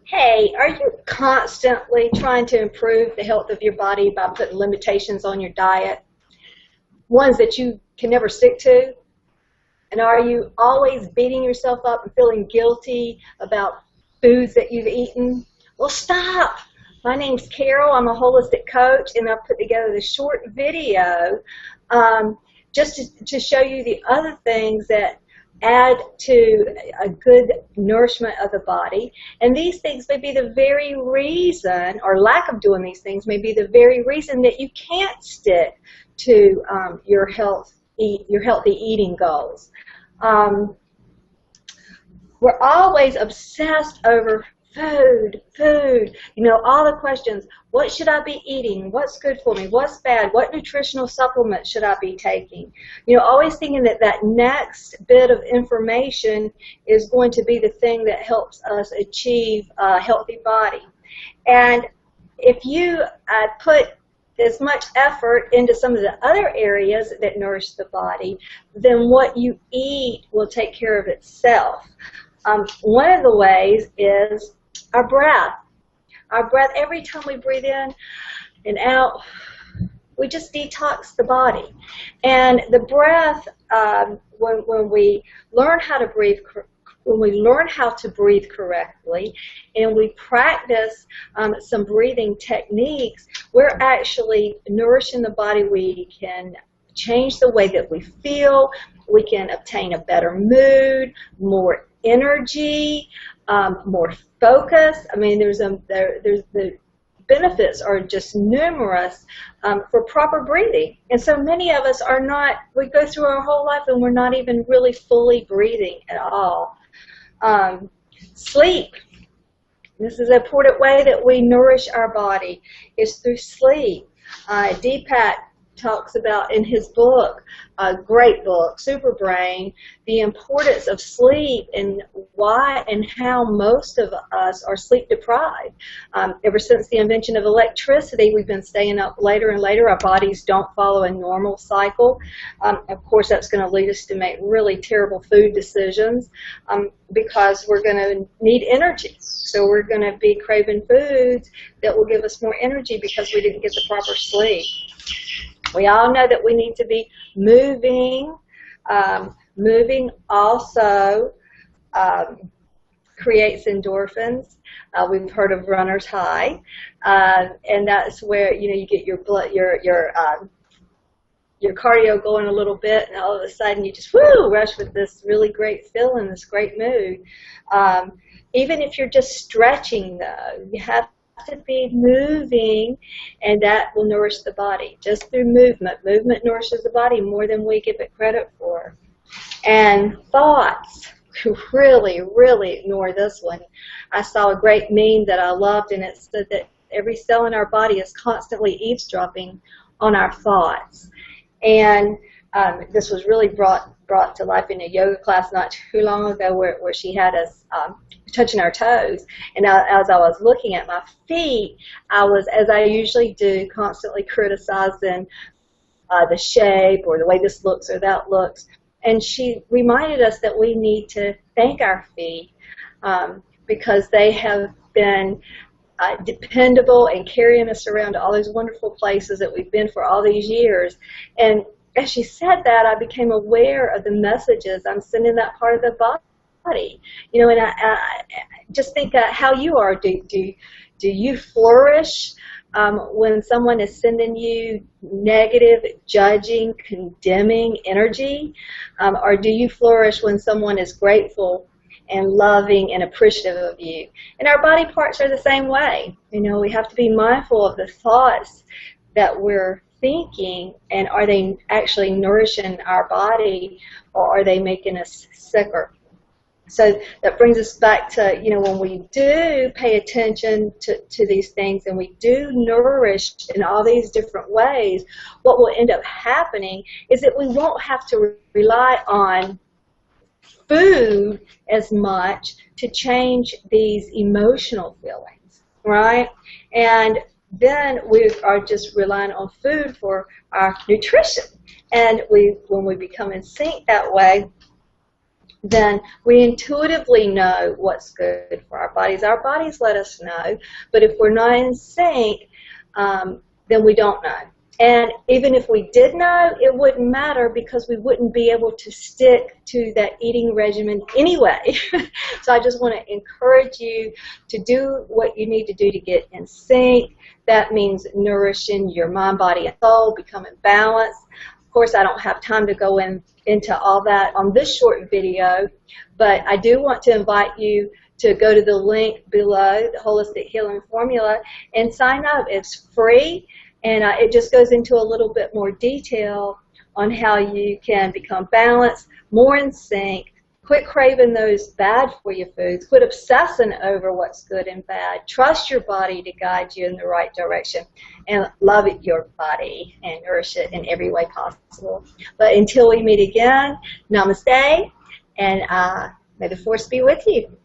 Hey, are you constantly trying to improve the health of your body by putting limitations on your diet, ones that you can never stick to? And are you always beating yourself up and feeling guilty about foods that you've eaten? Well, stop. My name's Carol. I'm a holistic coach, and I've put together this short video just to show you the other things that add to a good nourishment of the body. And these things may be the very reason, or lack of doing these things may be the very reason that you can't stick to your healthy eating goals. We're always obsessed over food. You know, all the questions. What should I be eating? What's good for me? What's bad? What nutritional supplements should I be taking? You know, always thinking that that next bit of information is going to be the thing that helps us achieve a healthy body. And if you put as much effort into some of the other areas that nourish the body, then what you eat will take care of itself. One of the ways is our breath. Our breath, every time we breathe in and out, we just detox the body. And the breath, when we learn how to breathe, when we learn how to breathe correctly, and we practice some breathing techniques, we're actually nourishing the body. We can change the way that we feel. We can obtain a better mood, more energy, more focus. I mean, there's the benefits are just numerous for proper breathing. And so many of us are not, we go through our whole life and we're not even really fully breathing at all. Sleep. This is an important way that we nourish our body, is through sleep. Deepak talks about in his book, a great book, Super Brain, the importance of sleep and why and how most of us are sleep deprived. Ever since the invention of electricity, we've been staying up later and later. Our bodies don't follow a normal cycle. Of course, that's going to lead us to make really terrible food decisions because we're going to need energy. So we're going to be craving foods that will give us more energy because we didn't get the proper sleep. We all know that we need to be moving. Moving also creates endorphins. We've heard of runner's high, and that's where you get your blood, your cardio going a little bit, and all of a sudden you just rush with this really great feeling, this great mood. Even if you're just stretching, though, you have to be moving, and that will nourish the body just through movement. Movement nourishes the body more than we give it credit for. And thoughts, really ignore this one. I saw a great meme that I loved, and it said that every cell in our body is constantly eavesdropping on our thoughts. And this was really brought to life in a yoga class not too long ago where she had us touching our toes. And as I was looking at my feet, I was, as I usually do, constantly criticizing the shape or the way this looks or that looks. And she reminded us that we need to thank our feet because they have been dependable and carrying us around to all these wonderful places that we've been for all these years. And as she said that, I became aware of the messages I'm sending that part of the body. You know, and I just think how you are. Do you flourish when someone is sending you negative, judging, condemning energy? Or do you flourish when someone is grateful and loving and appreciative of you? And our body parts are the same way. You know, we have to be mindful of the thoughts that we're thinking, and are they actually nourishing our body, or are they making us sicker? So that brings us back to, you know, when we do pay attention to these things and we do nourish in all these different ways, what will end up happening is that we won't have to rely on food as much to change these emotional feelings, right? And then we are just relying on food for our nutrition. And when we become in sync that way, then we intuitively know what's good for our bodies. Our bodies let us know, but if we're not in sync, then we don't know. And even if we did know, it wouldn't matter because we wouldn't be able to stick to that eating regimen anyway. So I just want to encourage you to do what you need to do to get in sync. That means nourishing your mind, body, and soul, becoming balanced. Of course, I don't have time to go into all that on this short video, but I do want to invite you to go to the link below, the Holistic Healing Formula, and sign up. It's free. And it just goes into a little bit more detail on how you can become balanced, more in sync, quit craving those bad for you foods, quit obsessing over what's good and bad, trust your body to guide you in the right direction, and love your body and nourish it in every way possible. But until we meet again, namaste, and may the force be with you.